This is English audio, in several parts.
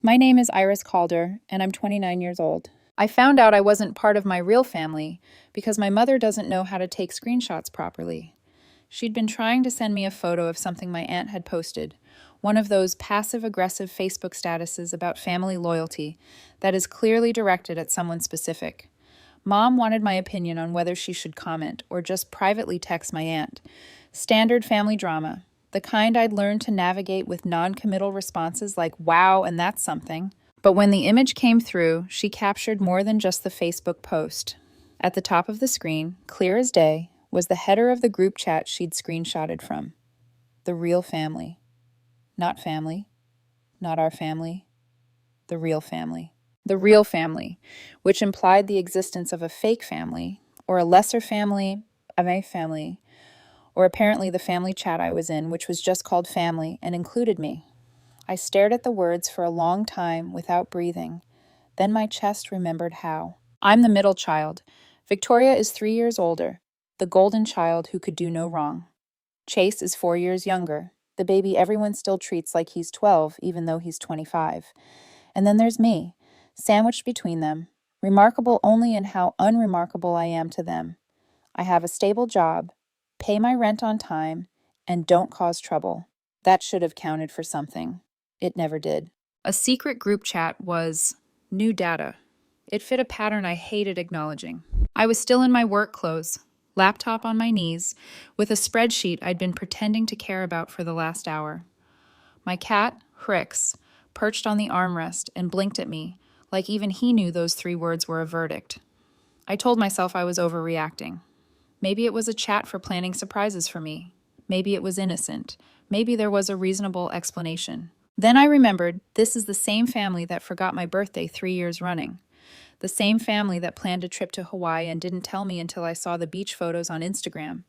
My name is Iris Calder, and I'm 29 years old. I found out I wasn't part of my real family because my mother doesn't know how to take screenshots properly. She'd been trying to send me a photo of something my aunt had posted, one of those passive-aggressive Facebook statuses about family loyalty that is clearly directed at someone specific. Mom wanted my opinion on whether she should comment or just privately text my aunt. Standard family drama, the kind I'd learned to navigate with non-committal responses like, wow, and that's something. But when the image came through, she captured more than just the Facebook post. At the top of the screen, clear as day, was the header of the group chat she'd screenshotted from. The real family. Not family. Not our family. The real family. The real family, which implied the existence of a fake family, or a lesser family, a family, or apparently the family chat I was in, which was just called family and included me. I stared at the words for a long time without breathing. Then my chest remembered how. I'm the middle child. Victoria is 3 years older, the golden child who could do no wrong. Chase is 4 years younger, the baby everyone still treats like he's 12, even though he's 25. And then there's me, sandwiched between them, remarkable only in how unremarkable I am to them. I have a stable job, pay my rent on time, and don't cause trouble. That should have counted for something. It never did. A secret group chat was new data. It fit a pattern I hated acknowledging. I was still in my work clothes, laptop on my knees, with a spreadsheet I'd been pretending to care about for the last hour. My cat, Hrix, perched on the armrest and blinked at me, like even he knew those 3 words were a verdict. I told myself I was overreacting. Maybe it was a chat for planning surprises for me. Maybe it was innocent. Maybe there was a reasonable explanation. Then I remembered this is the same family that forgot my birthday 3 years running. The same family that planned a trip to Hawaii and didn't tell me until I saw the beach photos on Instagram.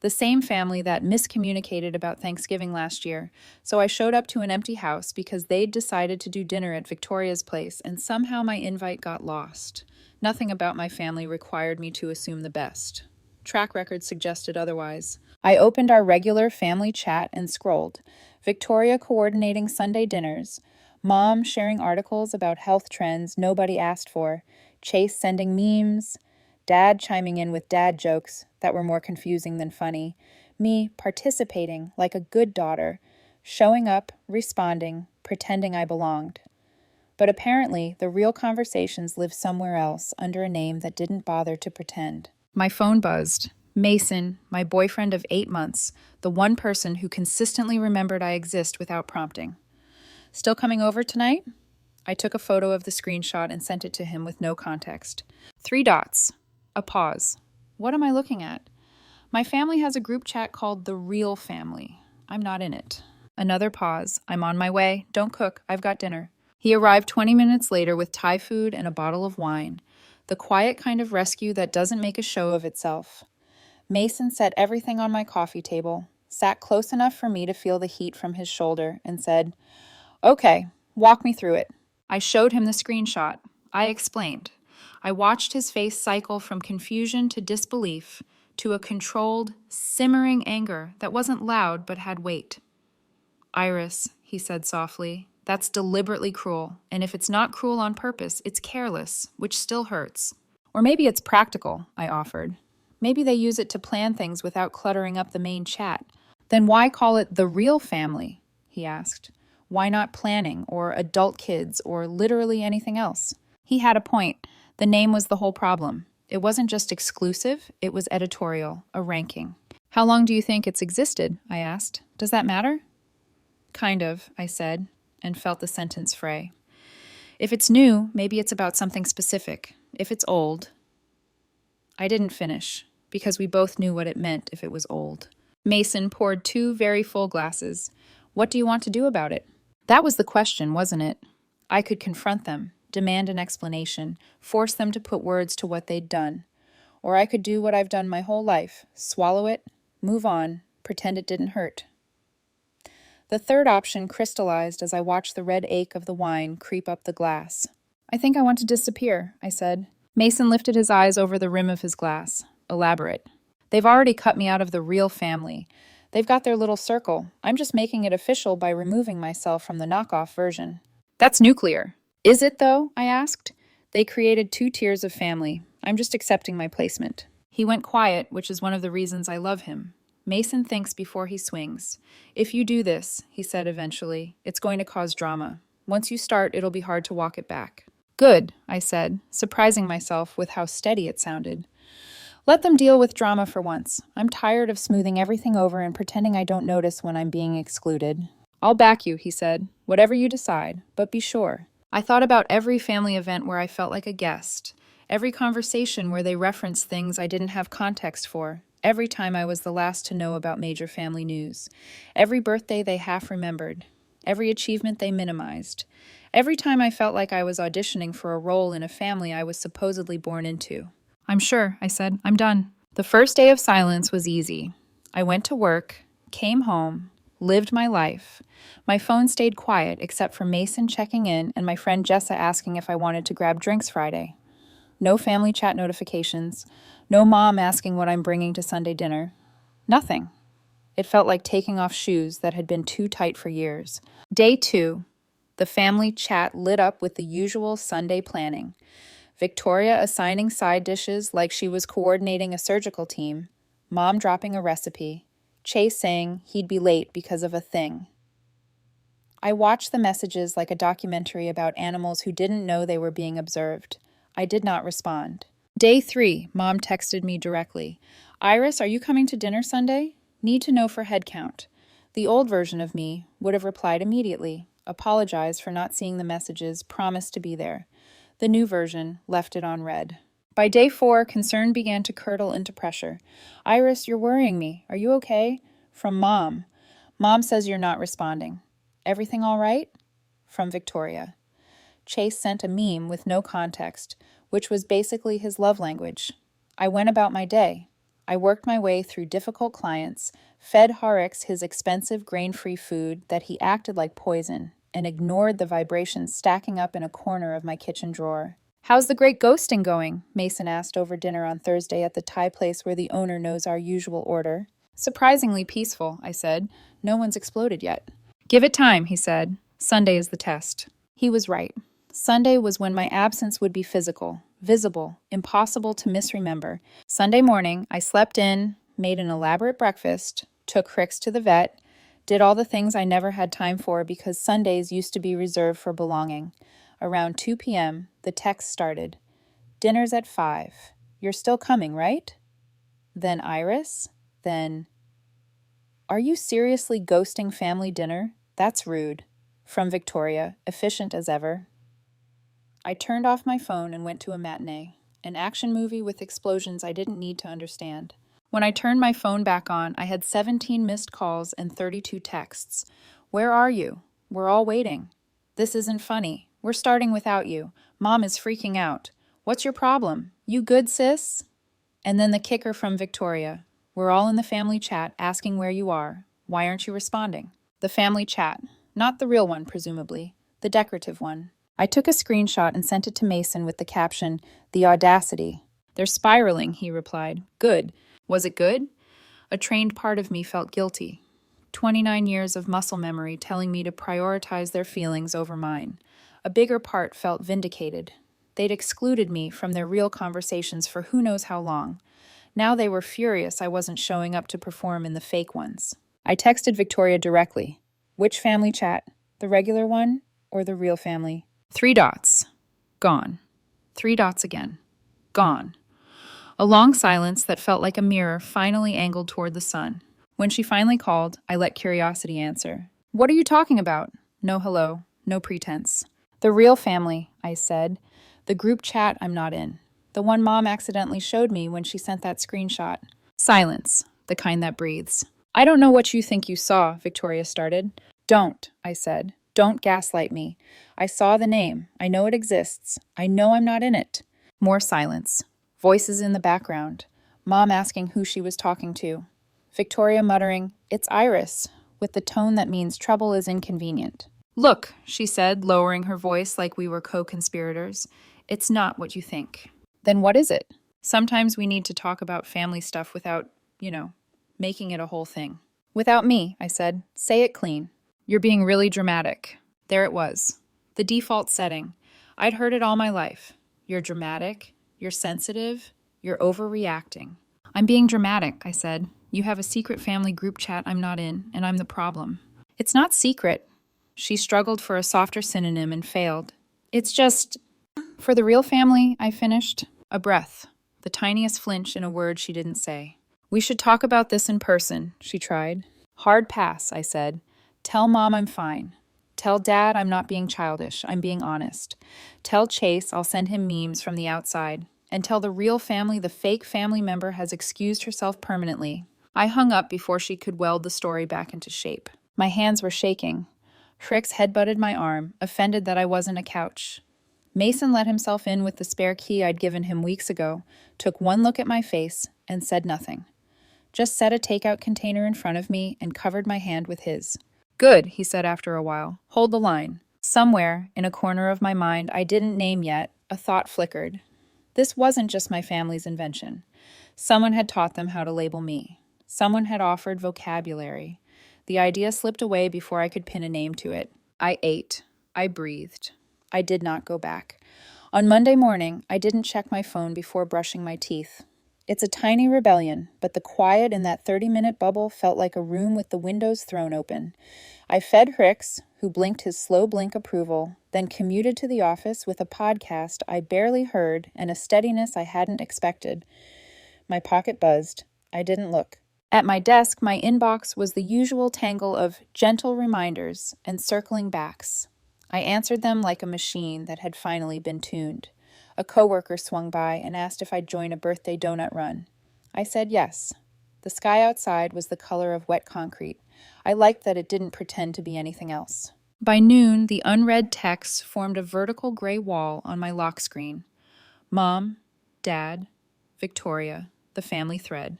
The same family that miscommunicated about Thanksgiving last year, so I showed up to an empty house because they'd decided to do dinner at Victoria's place and somehow my invite got lost. Nothing about my family required me to assume the best. Track record suggested otherwise. I opened our regular family chat and scrolled. Victoria coordinating Sunday dinners, Mom sharing articles about health trends nobody asked for, Chase sending memes, Dad chiming in with dad jokes that were more confusing than funny, me participating like a good daughter, showing up, responding, pretending I belonged. But apparently, the real conversations lived somewhere else under a name that didn't bother to pretend. My phone buzzed. Mason, my boyfriend of 8 months, the one person who consistently remembered I exist without prompting. Still coming over tonight? I took a photo of the screenshot and sent it to him with no context. 3 dots. A pause. What am I looking at? My family has a group chat called The Real Family. I'm not in it. Another pause. I'm on my way. Don't cook. I've got dinner. He arrived 20 minutes later with Thai food and a bottle of wine. The quiet kind of rescue that doesn't make a show of itself. Mason set everything on my coffee table, sat close enough for me to feel the heat from his shoulder, and said, "Okay, walk me through it." I showed him the screenshot. I explained. I watched his face cycle from confusion to disbelief to a controlled, simmering anger that wasn't loud but had weight. "Iris," he said softly, "that's deliberately cruel, and if it's not cruel on purpose, it's careless, which still hurts." Or maybe it's practical, I offered. Maybe they use it to plan things without cluttering up the main chat. Then why call it The Real Family? He asked. Why not planning, or adult kids, or literally anything else? He had a point. The name was the whole problem. It wasn't just exclusive, it was editorial, a ranking. How long do you think it's existed? I asked. Does that matter? Kind of, I said, and felt the sentence fray. If it's new, maybe it's about something specific. If it's old... I didn't finish, because we both knew what it meant if it was old. Mason poured 2 very full glasses. What do you want to do about it? That was the question, wasn't it? I could confront them, demand an explanation, force them to put words to what they'd done. Or I could do what I've done my whole life, swallow it, move on, pretend it didn't hurt. The third option crystallized as I watched the red ache of the wine creep up the glass. I think I want to disappear, I said. Mason lifted his eyes over the rim of his glass. Elaborate. They've already cut me out of the real family. They've got their little circle. I'm just making it official by removing myself from the knockoff version. That's nuclear. Is it, though? I asked. They created 2 tiers of family. I'm just accepting my placement. He went quiet, which is one of the reasons I love him. Mason thinks before he swings. If you do this, he said eventually, it's going to cause drama. Once you start, it'll be hard to walk it back. Good, I said, surprising myself with how steady it sounded. Let them deal with drama for once. I'm tired of smoothing everything over and pretending I don't notice when I'm being excluded. I'll back you, he said, whatever you decide, but be sure. I thought about every family event where I felt like a guest, every conversation where they referenced things I didn't have context for, every time I was the last to know about major family news, every birthday they half remembered, every achievement they minimized, every time I felt like I was auditioning for a role in a family I was supposedly born into. I'm sure, I said. I'm done. The first day of silence was easy. I went to work, came home, lived my life. My phone stayed quiet except for Mason checking in and my friend Jessa asking if I wanted to grab drinks Friday. No family chat notifications. No mom asking what I'm bringing to Sunday dinner. Nothing. It felt like taking off shoes that had been too tight for years. Day 2. The family chat lit up with the usual Sunday planning. Victoria assigning side dishes like she was coordinating a surgical team. Mom dropping a recipe. Chase saying he'd be late because of a thing. I watched the messages like a documentary about animals who didn't know they were being observed. I did not respond. Day 3, Mom texted me directly. Iris, are you coming to dinner Sunday? Need to know for head count. The old version of me would have replied immediately, apologized for not seeing the messages, promised to be there. The new version left it on red. By day 4, concern began to curdle into pressure. Iris, you're worrying me. Are you okay? From Mom. Mom says you're not responding. Everything all right? From Victoria. Chase sent a meme with no context, which was basically his love language. I went about my day. I worked my way through difficult clients, fed Horrocks his expensive grain-free food that he acted like poison, and ignored the vibrations stacking up in a corner of my kitchen drawer. How's the great ghosting going? Mason asked over dinner on Thursday at the Thai place where the owner knows our usual order. Surprisingly peaceful, I said. No one's exploded yet. Give it time, he said. Sunday is the test. He was right. Sunday was when my absence would be physical, visible, impossible to misremember. Sunday morning, I slept in, made an elaborate breakfast, took Crix to the vet, did all the things I never had time for because Sundays used to be reserved for belonging. Around 2 p.m., the text started. Dinner's at 5. You're still coming, right? Then Iris. Then, are you seriously ghosting family dinner? That's rude. From Victoria, efficient as ever. I turned off my phone and went to a matinee, an action movie with explosions I didn't need to understand. When I turned my phone back on, I had 17 missed calls and 32 texts. Where are you? We're all waiting. This isn't funny. We're starting without you. Mom is freaking out. What's your problem? You good, sis? And then the kicker from Victoria. We're all in the family chat asking where you are. Why aren't you responding? The family chat. Not the real one, presumably. The decorative one. I took a screenshot and sent it to Mason with the caption, "The audacity." They're spiraling, he replied. Good. Was it good? A trained part of me felt guilty. 29 years of muscle memory telling me to prioritize their feelings over mine. A bigger part felt vindicated. They'd excluded me from their real conversations for who knows how long. Now they were furious I wasn't showing up to perform in the fake ones. I texted Victoria directly. Which family chat? The regular one or the real family? 3 dots. Gone. 3 dots again. Gone. A long silence that felt like a mirror finally angled toward the sun. When she finally called, I let curiosity answer. What are you talking about? No hello, no pretense. The real family, I said. The group chat I'm not in. The one Mom accidentally showed me when she sent that screenshot. Silence, the kind that breathes. I don't know what you think you saw, Victoria started. Don't, I said. Don't gaslight me. I saw the name. I know it exists. I know I'm not in it. More silence. Voices in the background. Mom asking who she was talking to. Victoria muttering, "It's Iris," with the tone that means trouble is inconvenient. Look, she said, lowering her voice like we were co-conspirators. It's not what you think. Then what is it? Sometimes we need to talk about family stuff without, making it a whole thing. Without me, I said. Say it clean. You're being really dramatic. There it was. The default setting. I'd heard it all my life. You're dramatic, you're sensitive, you're overreacting. I'm being dramatic, I said. You have a secret family group chat I'm not in, and I'm the problem. It's not secret. She struggled for a softer synonym and failed. It's just, for the real family, I finished. A breath, the tiniest flinch in a word she didn't say. We should talk about this in person, she tried. Hard pass, I said. Tell Mom I'm fine. Tell Dad I'm not being childish, I'm being honest. Tell Chase I'll send him memes from the outside. And tell the real family the fake family member has excused herself permanently. I hung up before she could weld the story back into shape. My hands were shaking. Fricks headbutted my arm, offended that I wasn't a couch. Mason let himself in with the spare key I'd given him weeks ago, took one look at my face, and said nothing. Just set a takeout container in front of me and covered my hand with his. Good, he said after a while. Hold the line. Somewhere, in a corner of my mind I didn't name yet, a thought flickered. This wasn't just my family's invention. Someone had taught them how to label me. Someone had offered vocabulary. The idea slipped away before I could pin a name to it. I ate. I breathed. I did not go back. On Monday morning, I didn't check my phone before brushing my teeth. It's a tiny rebellion, but the quiet in that 30-minute bubble felt like a room with the windows thrown open. I fed Rix, who blinked his slow blink approval, then commuted to the office with a podcast I barely heard and a steadiness I hadn't expected. My pocket buzzed. I didn't look. At my desk, my inbox was the usual tangle of gentle reminders and circling backs. I answered them like a machine that had finally been tuned. A coworker swung by and asked if I'd join a birthday donut run. I said yes. The sky outside was the color of wet concrete. I liked that it didn't pretend to be anything else. By noon, the unread texts formed a vertical gray wall on my lock screen. Mom, Dad, Victoria, the family thread.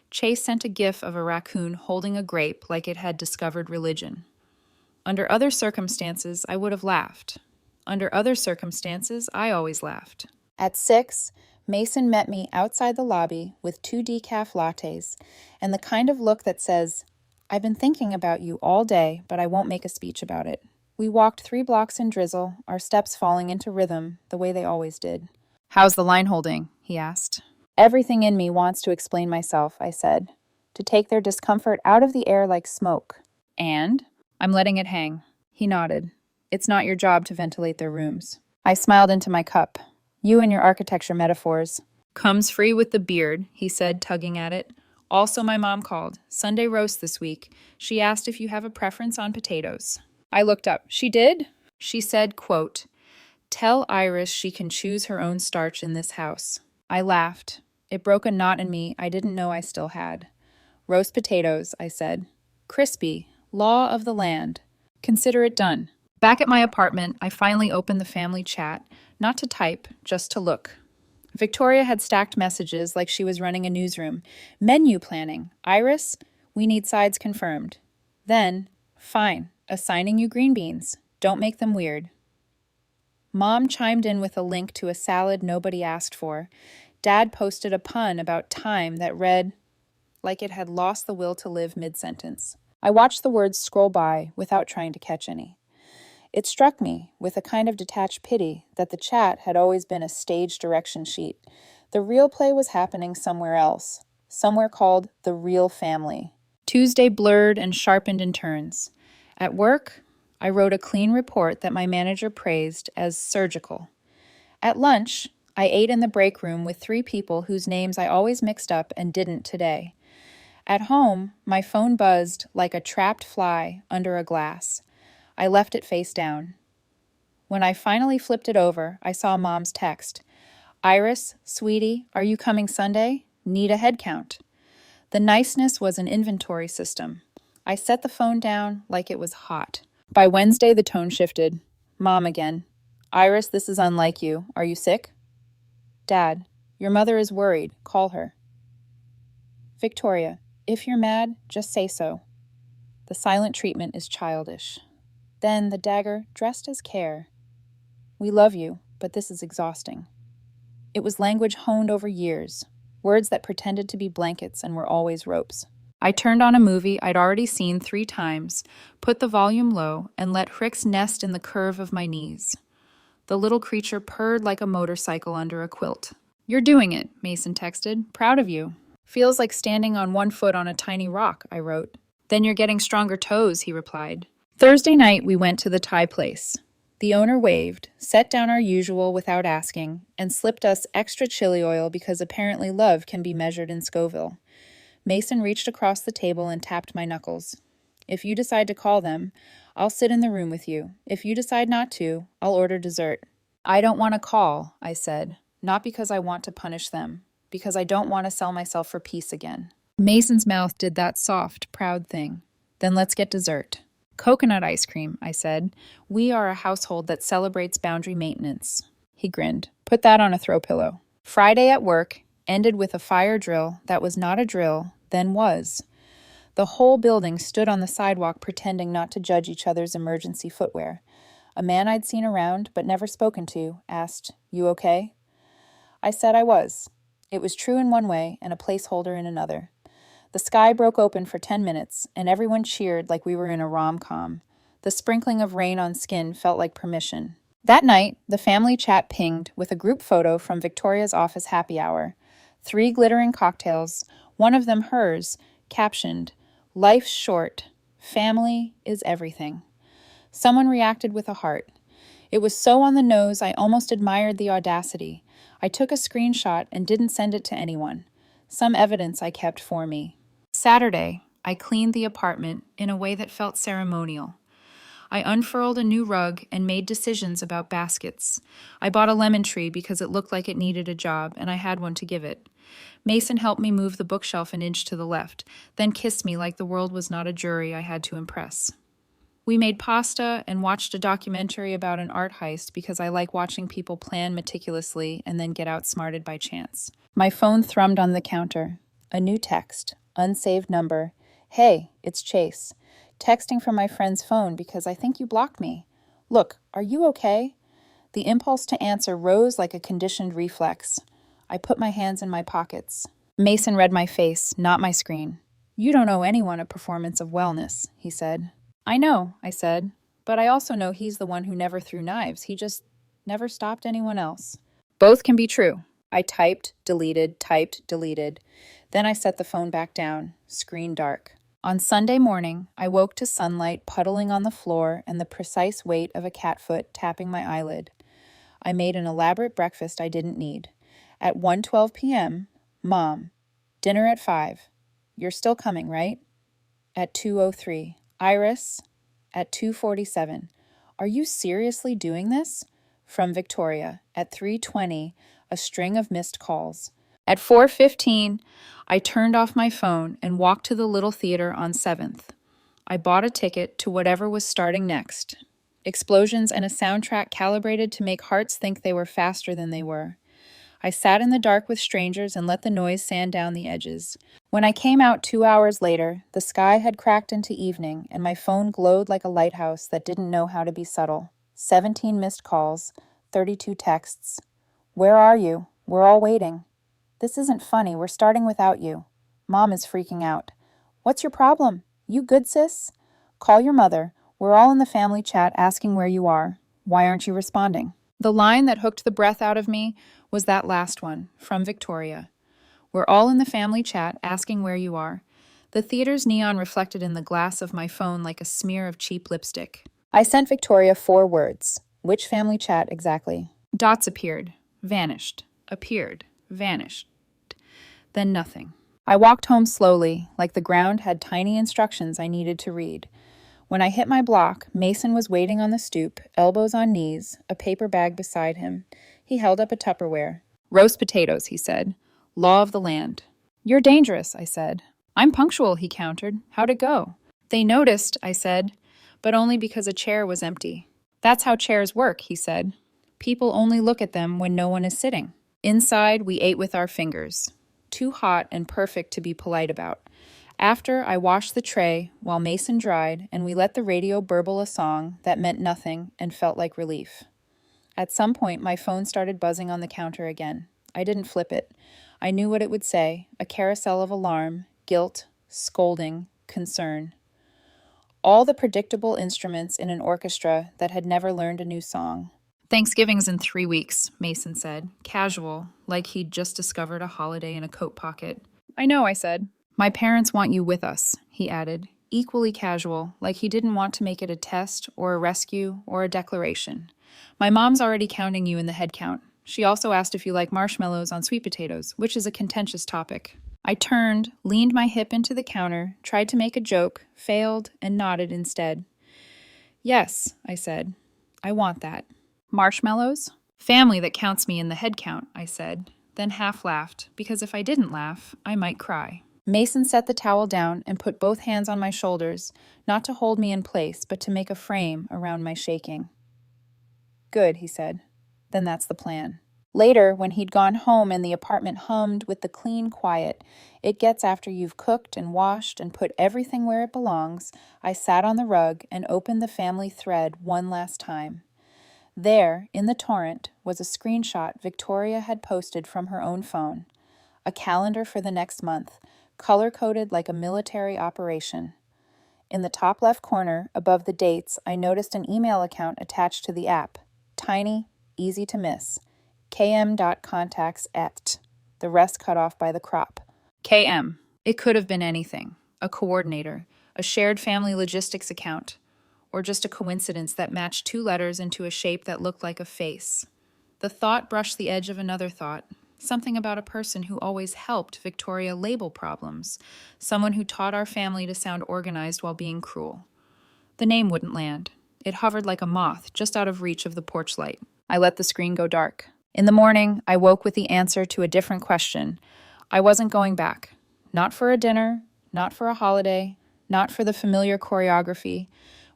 Chase sent a gif of a raccoon holding a grape like it had discovered religion. Under other circumstances, I would have laughed. Under other circumstances, I always laughed. At 6, Mason met me outside the lobby with 2 decaf lattes and the kind of look that says, I've been thinking about you all day, but I won't make a speech about it. We walked 3 blocks in drizzle, our steps falling into rhythm, the way they always did. How's the line holding? He asked. Everything in me wants to explain myself, I said, to take their discomfort out of the air like smoke. And? I'm letting it hang. He nodded. It's not your job to ventilate their rooms. I smiled into my cup. You and your architecture metaphors. Comes free with the beard, he said, tugging at it. Also, my mom called. Sunday roast this week. She asked if you have a preference on potatoes. I looked up. She did? She said, quote, Tell Iris she can choose her own starch in this house. I laughed. It broke a knot in me I didn't know I still had. Roast potatoes, I said. Crispy. Law of the land. Consider it done. Back at my apartment, I finally opened the family chat, not to type, just to look. Victoria had stacked messages like she was running a newsroom. Menu planning. Iris, we need sides confirmed. Then, fine, assigning you green beans. Don't make them weird. Mom chimed in with a link to a salad nobody asked for. Dad posted a pun about time that read like it had lost the will to live mid-sentence. I watched the words scroll by without trying to catch any. It struck me, with a kind of detached pity, that the chat had always been a stage direction sheet. The real play was happening somewhere else, somewhere called the real family. Tuesday blurred and sharpened in turns. At work, I wrote a clean report that my manager praised as surgical. At lunch, I ate in the break room with 3 people whose names I always mixed up and didn't today. At home, my phone buzzed like a trapped fly under a glass. I left it face down. When I finally flipped it over, I saw Mom's text. Iris, sweetie, are you coming Sunday? Need a head count. The niceness was an inventory system. I set the phone down like it was hot. By Wednesday, the tone shifted. Mom again. Iris, this is unlike you. Are you sick? Dad, your mother is worried. Call her. Victoria, if you're mad, just say so. The silent treatment is childish. Then the dagger, dressed as care. We love you, but this is exhausting. It was language honed over years, words that pretended to be blankets and were always ropes. I turned on a movie I'd already seen 3 times, put the volume low, and let Hrix nest in the curve of my knees. The little creature purred like a motorcycle under a quilt. "You're doing it," Mason texted. "Proud of you." "Feels like standing on one foot on a tiny rock," I wrote. "Then you're getting stronger toes," he replied. Thursday night, we went to the Thai place. The owner waved, set down our usual without asking, and slipped us extra chili oil because apparently love can be measured in Scoville. Mason reached across the table and tapped my knuckles. "If you decide to call them, I'll sit in the room with you. If you decide not to, I'll order dessert." "I don't want to call," I said, not because I want to punish them, because I don't want to sell myself for peace again. Mason's mouth did that soft, proud thing. "Then let's get dessert." "Coconut ice cream," I said. "We are a household that celebrates boundary maintenance." He grinned. "Put that on a throw pillow." Friday at work ended with a fire drill that was not a drill, then was. The whole building stood on the sidewalk pretending not to judge each other's emergency footwear. A man I'd seen around but never spoken to asked, "You okay?" I said I was. It was true in one way and a placeholder in another. The sky broke open for 10 minutes, and everyone cheered like we were in a rom-com. The sprinkling of rain on skin felt like permission. That night, the family chat pinged with a group photo from Victoria's office happy hour. 3 glittering cocktails, one of them hers, captioned, "Life's short. Family is everything." Someone reacted with a heart. It was so on the nose I almost admired the audacity. I took a screenshot and didn't send it to anyone. Some evidence I kept for me. Saturday, I cleaned the apartment in a way that felt ceremonial. I unfurled a new rug and made decisions about baskets. I bought a lemon tree because it looked like it needed a job, and I had one to give it. Mason helped me move the bookshelf an inch to the left, then kissed me like the world was not a jury I had to impress. We made pasta and watched a documentary about an art heist because I like watching people plan meticulously and then get outsmarted by chance. My phone thrummed on the counter. A new text. Unsaved number. "Hey, it's Chase. Texting from my friend's phone because I think you blocked me. Look, are you okay?" The impulse to answer rose like a conditioned reflex. I put my hands in my pockets. Mason read my face, not my screen. "You don't owe anyone a performance of wellness," he said. "I know," I said, "but I also know he's the one who never threw knives. He just never stopped anyone else." "Both can be true." I typed, deleted, Then I set the phone back down, screen dark. On Sunday morning, I woke to sunlight puddling on the floor and the precise weight of a cat foot tapping my eyelid. I made an elaborate breakfast I didn't need. At 1:12 p.m., "Mom, dinner at 5. You're still coming, right?" At 2:03. "Iris." At 2:47. "Are you seriously doing this?" From Victoria. At 3:20, a string of missed calls. At 4:15, I turned off my phone and walked to the little theater on 7th. I bought a ticket to whatever was starting next. Explosions and a soundtrack calibrated to make hearts think they were faster than they were. I sat in the dark with strangers and let the noise sand down the edges. When I came out 2 hours later, the sky had cracked into evening and my phone glowed like a lighthouse that didn't know how to be subtle. 17 missed calls, 32 texts. "Where are you? We're all waiting." "This isn't funny. We're starting without you." "Mom is freaking out." "What's your problem? You good, sis?" "Call your mother. We're all in the family chat asking where you are. Why aren't you responding?" The line that hooked the breath out of me was that last one, from Victoria. "We're all in the family chat asking where you are." The theater's neon reflected in the glass of my phone like a smear of cheap lipstick. I sent Victoria 4 words. Which family chat exactly? Dots appeared, vanished, appeared, vanished. Then nothing. I walked home slowly, like the ground had tiny instructions I needed to read. When I hit my block, Mason was waiting on the stoop, elbows on knees, a paper bag beside him. He held up a Tupperware. "Roast potatoes," he said. "Law of the land." "You're dangerous," I said. "I'm punctual," he countered. "How'd it go?" "They noticed," I said, "but only because a chair was empty." "That's how chairs work," he said. "People only look at them when no one is sitting." Inside, we ate with our fingers. Too hot and perfect to be polite about. After, I washed the tray while Mason dried, and we let the radio burble a song that meant nothing and felt like relief. At some point, my phone started buzzing on the counter again. I didn't flip it. I knew what it would say, a carousel of alarm, guilt, scolding, concern. All the predictable instruments in an orchestra that had never learned a new song. Thanksgiving's in 3 weeks, Mason said, casual, like he'd just discovered a holiday in a coat pocket. I know, I said. My parents want you with us, he added, equally casual, like he didn't want to make it a test or a rescue or a declaration. My mom's already counting you in the head count. She also asked if you like marshmallows on sweet potatoes, which is a contentious topic. I turned, leaned my hip into the counter, tried to make a joke, failed, and nodded instead. Yes, I said. I want that. Marshmallows? Family that counts me in the head count, I said, then half laughed, because if I didn't laugh, I might cry. Mason set the towel down and put both hands on my shoulders, not to hold me in place, but to make a frame around my shaking. Good, he said. Then that's the plan. Later, when he'd gone home and the apartment hummed with the clean quiet it gets after you've cooked and washed and put everything where it belongs, I sat on the rug and opened the family thread one last time. There, in the torrent, was a screenshot Victoria had posted from her own phone. A calendar for the next month, color-coded like a military operation. In the top left corner, above the dates, I noticed an email account attached to the app. Tiny, easy to miss. km.contacts@. The rest cut off by the crop. KM. It could have been anything. A coordinator, a shared family logistics account, or just a coincidence that matched 2 letters into a shape that looked like a face. The thought brushed the edge of another thought, something about a person who always helped Victoria label problems, someone who taught our family to sound organized while being cruel. The name wouldn't land. It hovered like a moth just out of reach of the porch light. I let the screen go dark. In the morning, I woke with the answer to a different question. I wasn't going back. Not for a dinner, not for a holiday, not for the familiar choreography,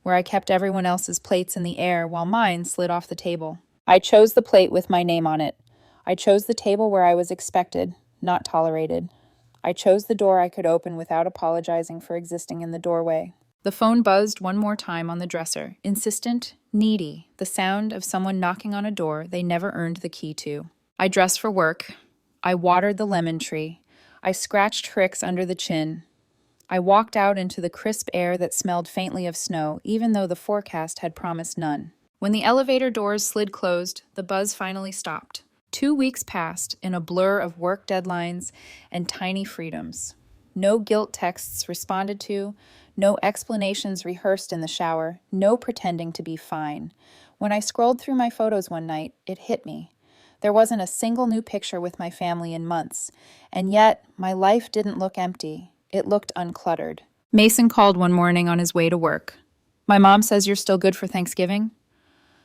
where I kept everyone else's plates in the air while mine slid off the table. I chose the plate with my name on it. I chose the table where I was expected, not tolerated. I chose the door I could open without apologizing for existing in the doorway. The phone buzzed one more time on the dresser, insistent, needy, the sound of someone knocking on a door they never earned the key to. I dressed for work. I watered the lemon tree. I scratched Trix under the chin. I walked out into the crisp air that smelled faintly of snow, even though the forecast had promised none. When the elevator doors slid closed, the buzz finally stopped. 2 weeks passed in a blur of work deadlines and tiny freedoms. No guilt texts responded to, no explanations rehearsed in the shower, no pretending to be fine. When I scrolled through my photos one night, it hit me. There wasn't a single new picture with my family in months, and yet my life didn't look empty. It looked uncluttered. Mason called one morning on his way to work. My mom says you're still good for Thanksgiving?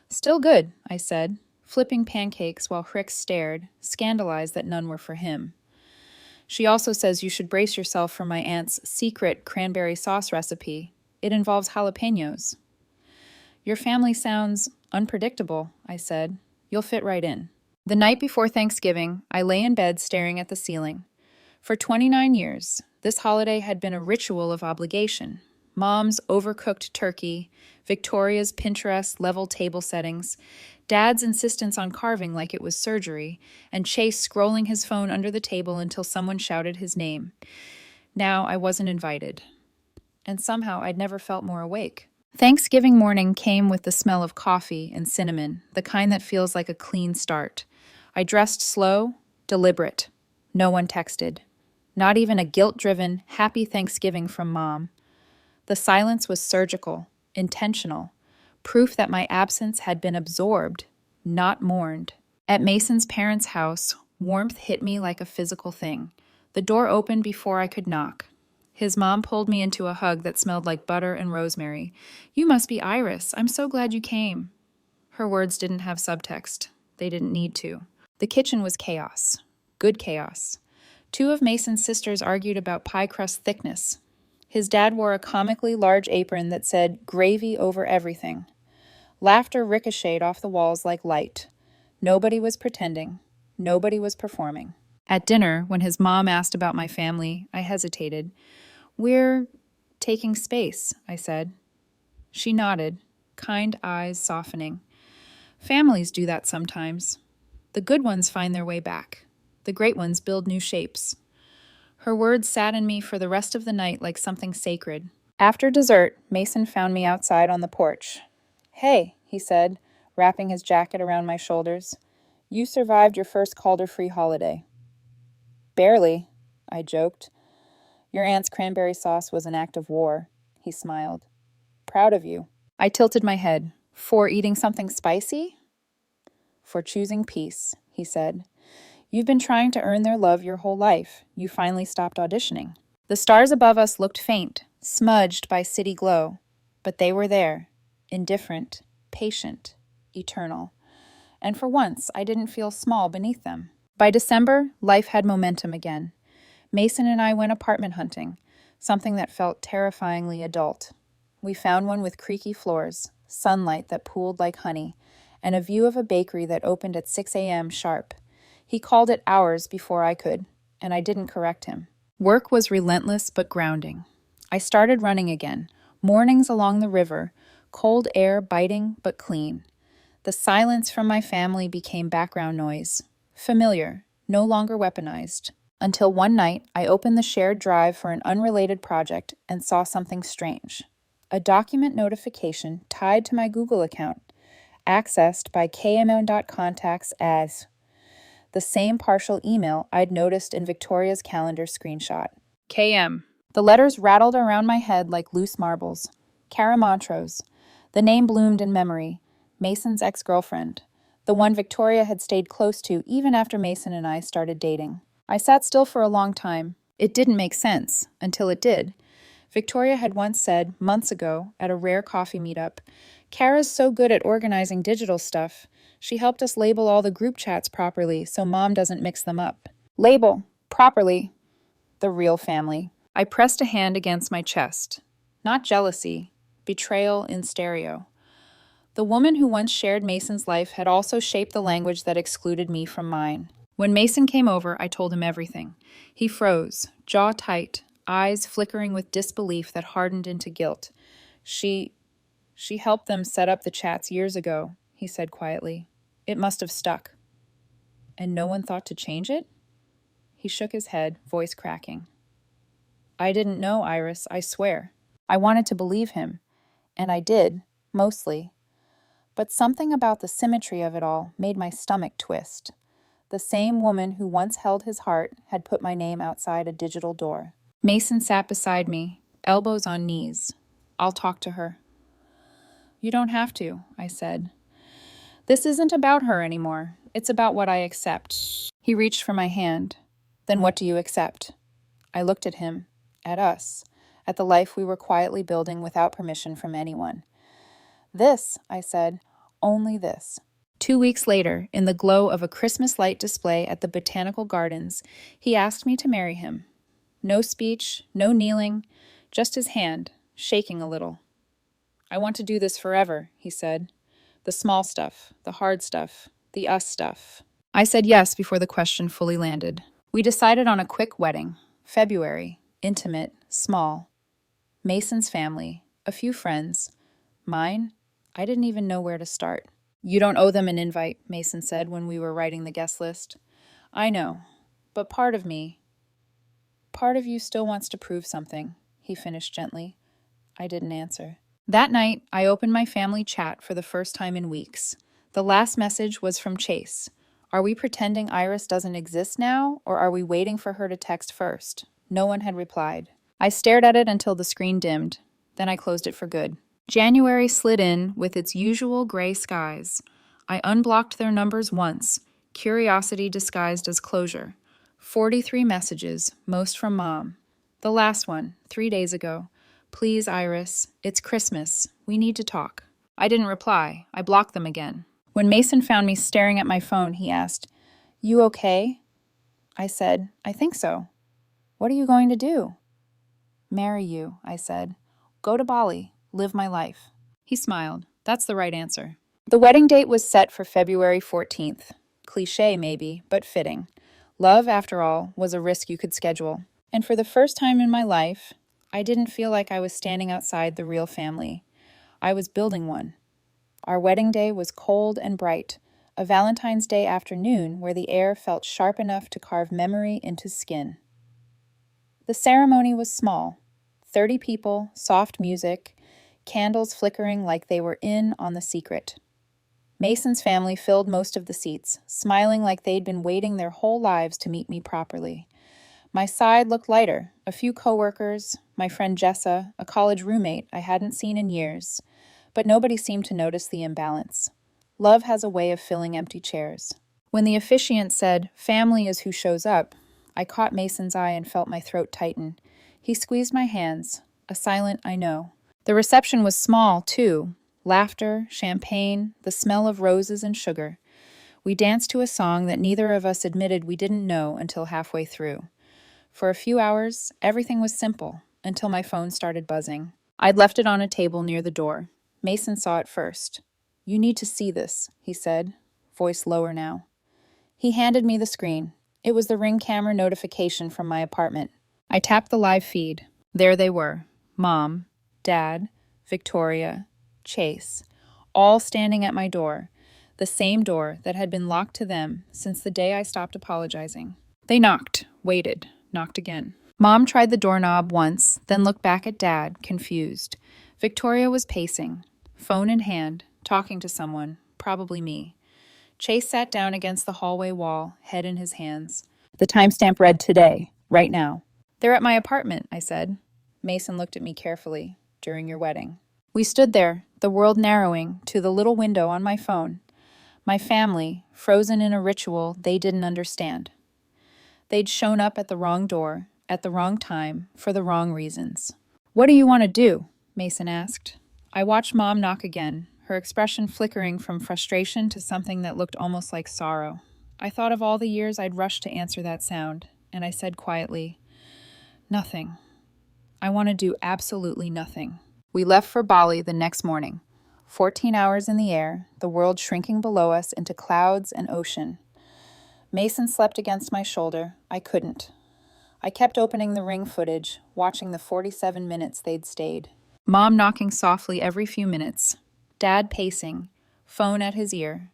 Still good, I said, flipping pancakes while Trix stared, scandalized that none were for him. She also says you should brace yourself for my aunt's secret cranberry sauce recipe. It involves jalapenos. Your family sounds unpredictable, I said. You'll fit right in. The night before Thanksgiving, I lay in bed staring at the ceiling. For 29 years, this holiday had been a ritual of obligation. Mom's overcooked turkey, Victoria's Pinterest-level table settings, Dad's insistence on carving like it was surgery, and Chase scrolling his phone under the table until someone shouted his name. Now I wasn't invited. And somehow I'd never felt more awake. Thanksgiving morning came with the smell of coffee and cinnamon, the kind that feels like a clean start. I dressed slow, deliberate. No one texted. Not even a guilt-driven, happy Thanksgiving from Mom. The silence was surgical, intentional, proof that my absence had been absorbed, not mourned. At Mason's parents' house, warmth hit me like a physical thing. The door opened before I could knock. His mom pulled me into a hug that smelled like butter and rosemary. You must be Iris. I'm so glad you came. Her words didn't have subtext. They didn't need to. The kitchen was chaos. Good chaos. 2 of Mason's sisters argued about pie crust thickness. His dad wore a comically large apron that said, "Gravy over everything." Laughter ricocheted off the walls like light. Nobody was pretending. Nobody was performing. At dinner, when his mom asked about my family, I hesitated. We're taking space, I said. She nodded, kind eyes softening. Families do that sometimes. The good ones find their way back. The great ones build new shapes. Her words sat in me for the rest of the night like something sacred. After dessert, Mason found me outside on the porch. "Hey," he said, wrapping his jacket around my shoulders. "You survived your first Calder-free holiday." "Barely," I joked. "Your aunt's cranberry sauce was an act of war," he smiled. "Proud of you." I tilted my head. "For eating something spicy?" "For choosing peace," he said. "You've been trying to earn their love your whole life. You finally stopped auditioning." The stars above us looked faint, smudged by city glow, but they were there, indifferent, patient, eternal. And for once, I didn't feel small beneath them. By December, life had momentum again. Mason and I went apartment hunting, something that felt terrifyingly adult. We found one with creaky floors, sunlight that pooled like honey, and a view of a bakery that opened at 6 a.m. sharp. He called it hours before I could, and I didn't correct him. Work was relentless but grounding. I started running again, mornings along the river, cold air biting but clean. The silence from my family became background noise, familiar, no longer weaponized. Until one night, I opened the shared drive for an unrelated project and saw something strange. A document notification tied to my Google account, accessed by KMN.contacts as the same partial email I'd noticed in Victoria's calendar screenshot. KM. The letters rattled around my head like loose marbles. Cara Montrose. The name bloomed in memory. Mason's ex-girlfriend. The one Victoria had stayed close to even after Mason and I started dating. I sat still for a long time. It didn't make sense, until it did. Victoria had once said, months ago, at a rare coffee meetup, "Kara's so good at organizing digital stuff. She helped us label all the group chats properly so Mom doesn't mix them up." Label, properly. The real family. I pressed a hand against my chest. Not jealousy, betrayal in stereo. The woman who once shared Mason's life had also shaped the language that excluded me from mine. When Mason came over, I told him everything. He froze, jaw tight, eyes flickering with disbelief that hardened into guilt. She helped them set up the chats years ago," he said quietly. "It must have stuck." "And no one thought to change it?" He shook his head, voice cracking. "I didn't know, Iris, I swear." I wanted to believe him, and I did, mostly. But something about the symmetry of it all made my stomach twist. The same woman who once held his heart had put my name outside a digital door. Mason sat beside me, elbows on knees. "I'll talk to her." "You don't have to," I said. "This isn't about her anymore. It's about what I accept." He reached for my hand. "Then what do you accept?" I looked at him, at us, at the life we were quietly building without permission from anyone. "This," I said, "only this." 2 weeks later, in the glow of a Christmas light display at the Botanical Gardens, he asked me to marry him. No speech, no kneeling, just his hand, shaking a little. "I want to do this forever," he said. "The small stuff, the hard stuff, the us stuff." I said yes before the question fully landed. We decided on a quick wedding. February, intimate, small. Mason's family, a few friends. Mine, I didn't even know where to start. "You don't owe them an invite," Mason said when we were writing the guest list. "I know, but part of you still wants to prove something," he finished gently. I didn't answer. That night, I opened my family chat for the first time in weeks. The last message was from Chase. Are we pretending Iris doesn't exist now, or are we waiting for her to text first? No one had replied. I stared at it until the screen dimmed. Then I closed it for good. January slid in with its usual gray skies. I unblocked their numbers once, curiosity disguised as closure. 43 messages, most from Mom. The last one, 3 days ago. "Please, Iris, it's Christmas. We need to talk." I didn't reply. I blocked them again. When Mason found me staring at my phone, he asked, "You okay?" I said, "I think so." "What are you going to do?" "Marry you," I said. "Go to Bali. Live my life." He smiled. That's the right answer. The wedding date was set for February 14th. Cliché, maybe, but fitting. Love, after all, was a risk you could schedule. And for the first time in my life, I didn't feel like I was standing outside the real family. I was building one. Our wedding day was cold and bright, a Valentine's Day afternoon where the air felt sharp enough to carve memory into skin. The ceremony was small. 30 people, soft music, candles flickering like they were in on the secret. Mason's family filled most of the seats, smiling like they'd been waiting their whole lives to meet me properly. My side looked lighter. A few coworkers, my friend Jessa, a college roommate I hadn't seen in years, but nobody seemed to notice the imbalance. Love has a way of filling empty chairs. When the officiant said, "Family is who shows up," I caught Mason's eye and felt my throat tighten. He squeezed my hands, a silent "I know." The reception was small, too. Laughter, champagne, the smell of roses and sugar. We danced to a song that neither of us admitted we didn't know until halfway through. For a few hours, everything was simple, until my phone started buzzing. I'd left it on a table near the door. Mason saw it first. "You need to see this," he said, voice lower now. He handed me the screen. It was the Ring camera notification from my apartment. I tapped the live feed. There they were. Mom, Dad, Victoria, Chase, all standing at my door, the same door that had been locked to them since the day I stopped apologizing. They knocked, waited, knocked again. Mom tried the doorknob once, then looked back at Dad, confused. Victoria was pacing, phone in hand, talking to someone, probably me. Chase sat down against the hallway wall, head in his hands. The timestamp read today, right now. "They're at my apartment," I said. Mason looked at me carefully. "During your wedding." We stood there, the world narrowing to the little window on my phone. My family, frozen in a ritual they didn't understand. They'd shown up at the wrong door, at the wrong time, for the wrong reasons. "What do you want to do?" Mason asked. I watched Mom knock again, her expression flickering from frustration to something that looked almost like sorrow. I thought of all the years I'd rushed to answer that sound, and I said quietly, "Nothing. I want to do absolutely nothing." We left for Bali the next morning. 14 hours in the air, the world shrinking below us into clouds and ocean. Mason slept against my shoulder. I couldn't. I kept opening the Ring footage, watching the 47 minutes they'd stayed. Mom knocking softly every few minutes. Dad pacing, phone at his ear.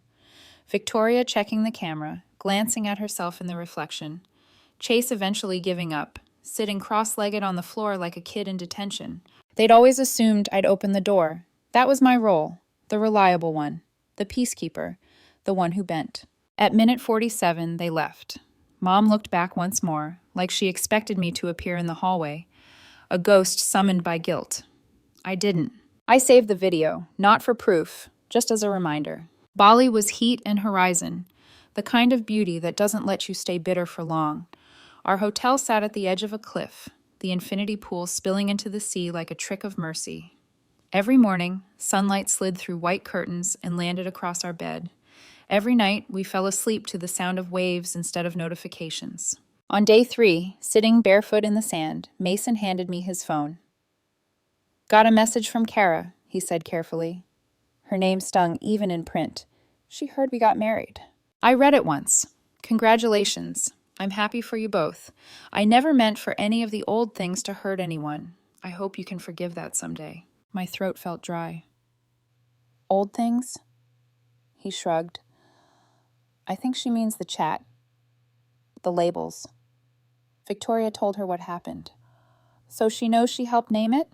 Victoria checking the camera, glancing at herself in the reflection. Chase eventually giving up, sitting cross-legged on the floor like a kid in detention. They'd always assumed I'd open the door. That was my role, the reliable one, the peacekeeper, the one who bent. At minute 47, they left. Mom looked back once more, like she expected me to appear in the hallway, a ghost summoned by guilt. I didn't. I saved the video, not for proof, just as a reminder. Bali was heat and horizon, the kind of beauty that doesn't let you stay bitter for long. Our hotel sat at the edge of a cliff, the infinity pool spilling into the sea like a trick of mercy. Every morning, sunlight slid through white curtains and landed across our bed. Every night, we fell asleep to the sound of waves instead of notifications. On day 3, sitting barefoot in the sand, Mason handed me his phone. "Got a message from Kara," he said carefully. Her name stung even in print. She heard we got married. I read it once. "Congratulations. I'm happy for you both. I never meant for any of the old things to hurt anyone. I hope you can forgive that someday." My throat felt dry. "Old things?" He shrugged. "I think she means the chat. The labels." Victoria told her what happened. "So she knows she helped name it?"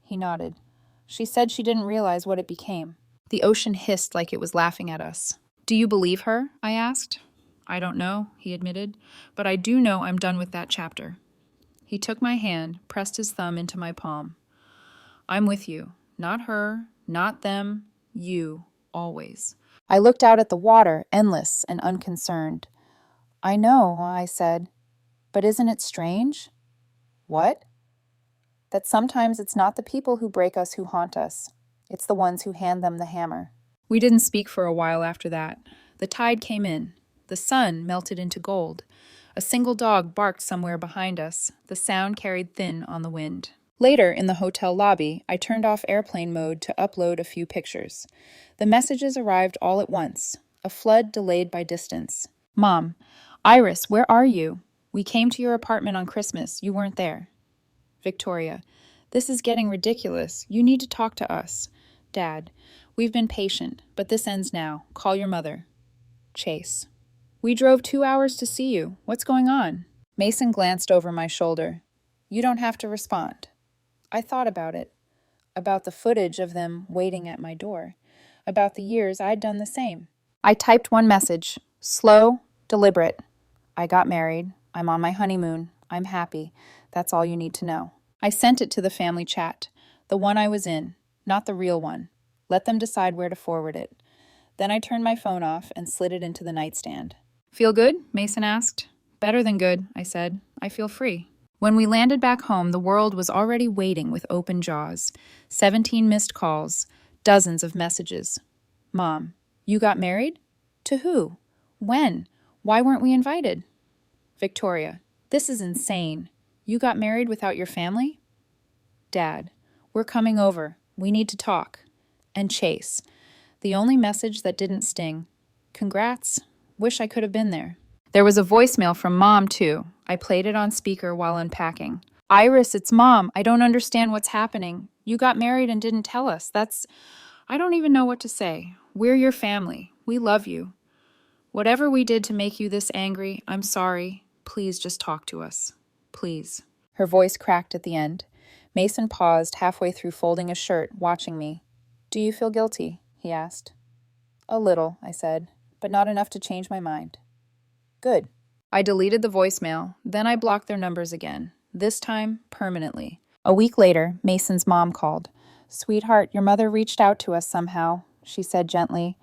He nodded. "She said she didn't realize what it became." The ocean hissed like it was laughing at us. "Do you believe her?" I asked. "I don't know," he admitted, "but I do know I'm done with that chapter." He took my hand, pressed his thumb into my palm. "I'm with you. Not her, not them, you, always." I looked out at the water, endless and unconcerned. "I know," I said, "but isn't it strange?" "What?" "That sometimes it's not the people who break us who haunt us. It's the ones who hand them the hammer." We didn't speak for a while after that. The tide came in. The sun melted into gold. A single dog barked somewhere behind us. The sound carried thin on the wind. Later, in the hotel lobby, I turned off airplane mode to upload a few pictures. The messages arrived all at once, a flood delayed by distance. "Mom, Iris, where are you? We came to your apartment on Christmas. You weren't there." Victoria, "This is getting ridiculous. You need to talk to us." Dad, "We've been patient, but this ends now. Call your mother." Chase, "We drove 2 hours to see you. What's going on?" Mason glanced over my shoulder. You don't have to respond. I thought about it, about the footage of them waiting at my door, about the years I'd done the same. I typed one message, slow, deliberate. I got married. I'm on my honeymoon. I'm happy. That's all you need to know. I sent it to the family chat, the one I was in, not the real one. Let them decide where to forward it. Then I turned my phone off and slid it into the nightstand. Feel good? Mason asked. Better than good, I said. I feel free. When we landed back home, the world was already waiting with open jaws. 17 missed calls, dozens of messages. Mom, you got married? To who? When? Why weren't we invited? Victoria, this is insane. You got married without your family? Dad, we're coming over. We need to talk. And Chase, the only message that didn't sting. Congrats. Wish I could have been there. There was a voicemail from Mom, too. I played it on speaker while unpacking. Iris, it's Mom. I don't understand what's happening. You got married and didn't tell us. I don't even know what to say. We're your family. We love you. Whatever we did to make you this angry, I'm sorry. Please just talk to us. Please. Her voice cracked at the end. Mason paused halfway through folding a shirt, watching me. Do you feel guilty? He asked. A little, I said, but not enough to change my mind. Good. I deleted the voicemail, then I blocked their numbers again, this time permanently. A week later, Mason's mom called. Sweetheart, your mother reached out to us somehow, she said gently.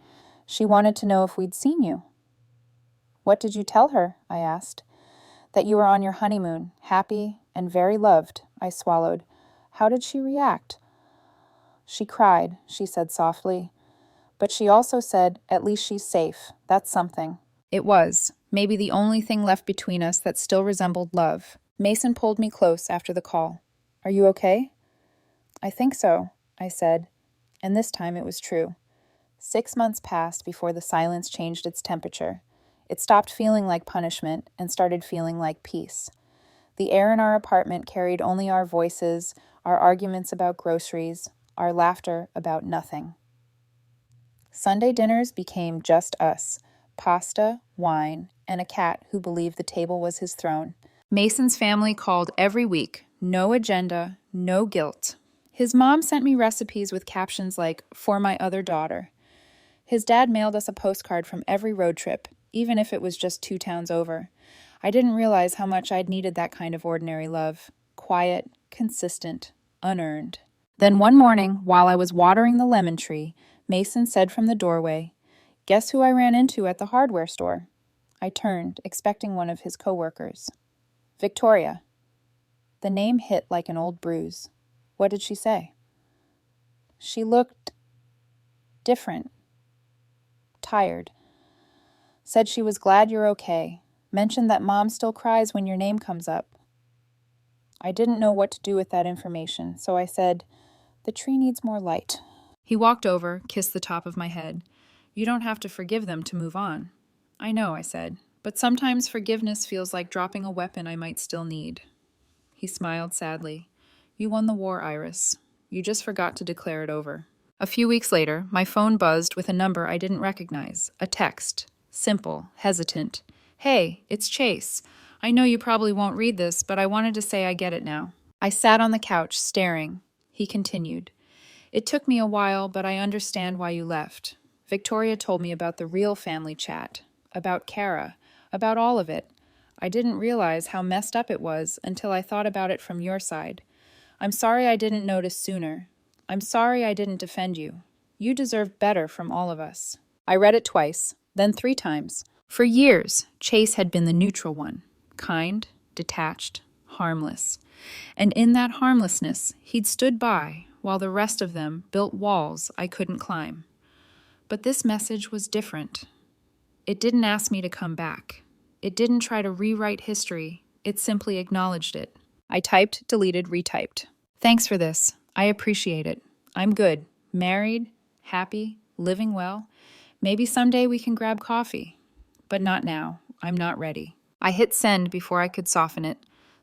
She wanted to know if we'd seen you. What did you tell her? I asked. That you were on your honeymoon, happy and very loved, I swallowed. How did she react? She cried, she said softly. But she also said, at least she's safe. That's something. It was, maybe the only thing left between us that still resembled love. Mason pulled me close after the call. Are you okay? I think so, I said, and this time it was true. 6 months passed before the silence changed its temperature. It stopped feeling like punishment and started feeling like peace. The air in our apartment carried only our voices, our arguments about groceries, our laughter about nothing. Sunday dinners became just us, pasta, wine, and a cat who believed the table was his throne. Mason's family called every week, no agenda, no guilt. His mom sent me recipes with captions like, for my other daughter. His dad mailed us a postcard from every road trip, even if it was just 2 towns over. I didn't realize how much I'd needed that kind of ordinary love. Quiet, consistent, unearned. Then one morning, while I was watering the lemon tree, Mason said from the doorway, Guess who I ran into at the hardware store? I turned, expecting one of his coworkers. Victoria. The name hit like an old bruise. What did she say? She looked different. Tired. Said she was glad you're okay. Mentioned that Mom still cries when your name comes up. I didn't know what to do with that information, so I said, The tree needs more light. He walked over, kissed the top of my head. You don't have to forgive them to move on. I know, I said, but sometimes forgiveness feels like dropping a weapon I might still need. He smiled sadly. You won the war, Iris. You just forgot to declare it over. A few weeks later, my phone buzzed with a number I didn't recognize, a text. Simple, hesitant. Hey, it's Chase. I know you probably won't read this, but I wanted to say I get it now. I sat on the couch, staring. He continued. It took me a while, but I understand why you left. Victoria told me about the real family chat, about Kara, about all of it. I didn't realize how messed up it was until I thought about it from your side. I'm sorry I didn't notice sooner. I'm sorry I didn't defend you. You deserve better from all of us. I read it twice, then 3 times. For years, Chase had been the neutral one, kind, detached, harmless. And in that harmlessness, he'd stood by while the rest of them built walls I couldn't climb. But this message was different. It didn't ask me to come back. It didn't try to rewrite history. It simply acknowledged it. I typed, deleted, retyped. Thanks for this. I appreciate it. I'm good. Married, happy, living well. Maybe someday we can grab coffee. But not now. I'm not ready. I hit send before I could soften it.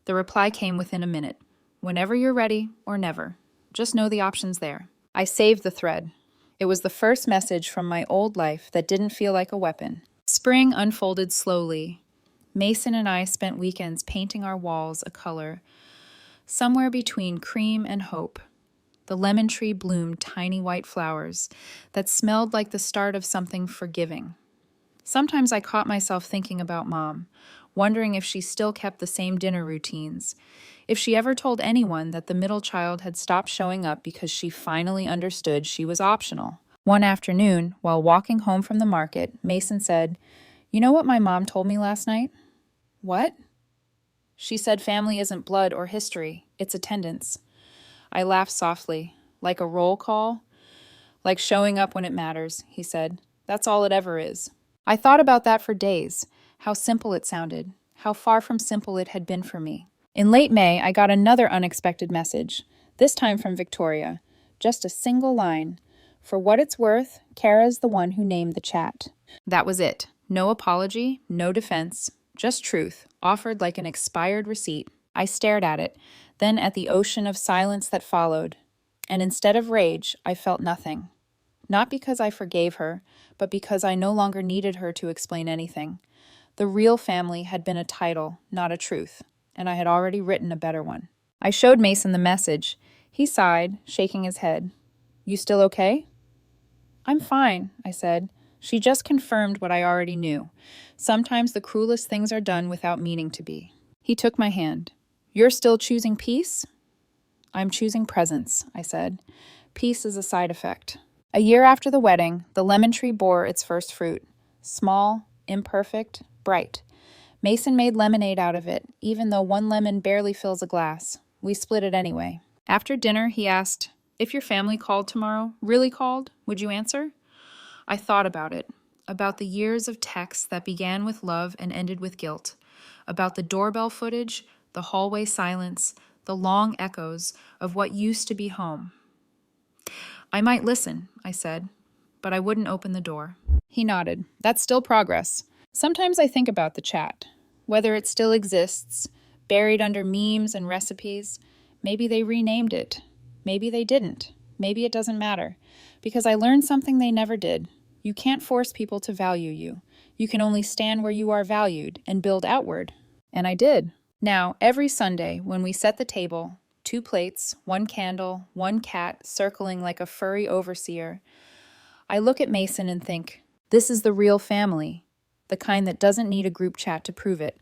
The reply came within a minute. Whenever you're ready, or never. Just know the option's there. I saved the thread. It was the first message from my old life that didn't feel like a weapon. Spring unfolded slowly. Mason and I spent weekends painting our walls a color, Somewhere between cream and hope, the lemon tree bloomed tiny white flowers that smelled like the start of something forgiving. Sometimes I caught myself thinking about Mom, wondering if she still kept the same dinner routines, if she ever told anyone that the middle child had stopped showing up because she finally understood she was optional. One afternoon, while walking home from the market, Mason said, "You know what my mom told me last night?" "What?" "She said family isn't blood or history, it's attendance." I laughed softly. "Like a roll call?" "Like showing up when it matters," he said. "That's all it ever is." I thought about that for days, how simple it sounded, how far from simple it had been for me. In late May, I got another unexpected message, this time from Victoria. Just a single line. "For what it's worth, Kara's the one who named the chat." That was it. No apology, no defense, just truth, offered like an expired receipt. I stared at it, then at the ocean of silence that followed. And instead of rage, I felt nothing. Not because I forgave her, but because I no longer needed her to explain anything. The real family had been a title, not a truth, and I had already written a better one. I showed Mason the message. He sighed, shaking his head. "You still okay?" "I'm fine," I said. She just confirmed what I already knew. Sometimes the cruelest things are done without meaning to be. He took my hand. "You're still choosing peace?" "I'm choosing presence," I said. "Peace is a side effect." A year after the wedding, the lemon tree bore its first fruit. Small, imperfect, bright. Mason made lemonade out of it, even though one lemon barely fills a glass. We split it anyway. After dinner, he asked, "If your family called tomorrow, really called, would you answer?" I thought about the years of texts that began with love and ended with guilt, about the doorbell footage, the hallway silence, the long echoes of what used to be home. "I might listen," I said, "but I wouldn't open the door." He nodded. "That's still progress." Sometimes I think about the chat, whether it still exists, buried under memes and recipes. Maybe they renamed it. Maybe they didn't. Maybe it doesn't matter. Because I learned something they never did. You can't force people to value you. You can only stand where you are valued and build outward. And I did. Now, every Sunday, when we set the table, 2 plates, 1 candle, 1 cat circling like a furry overseer, I look at Mason and think, this is the real family, the kind that doesn't need a group chat to prove it.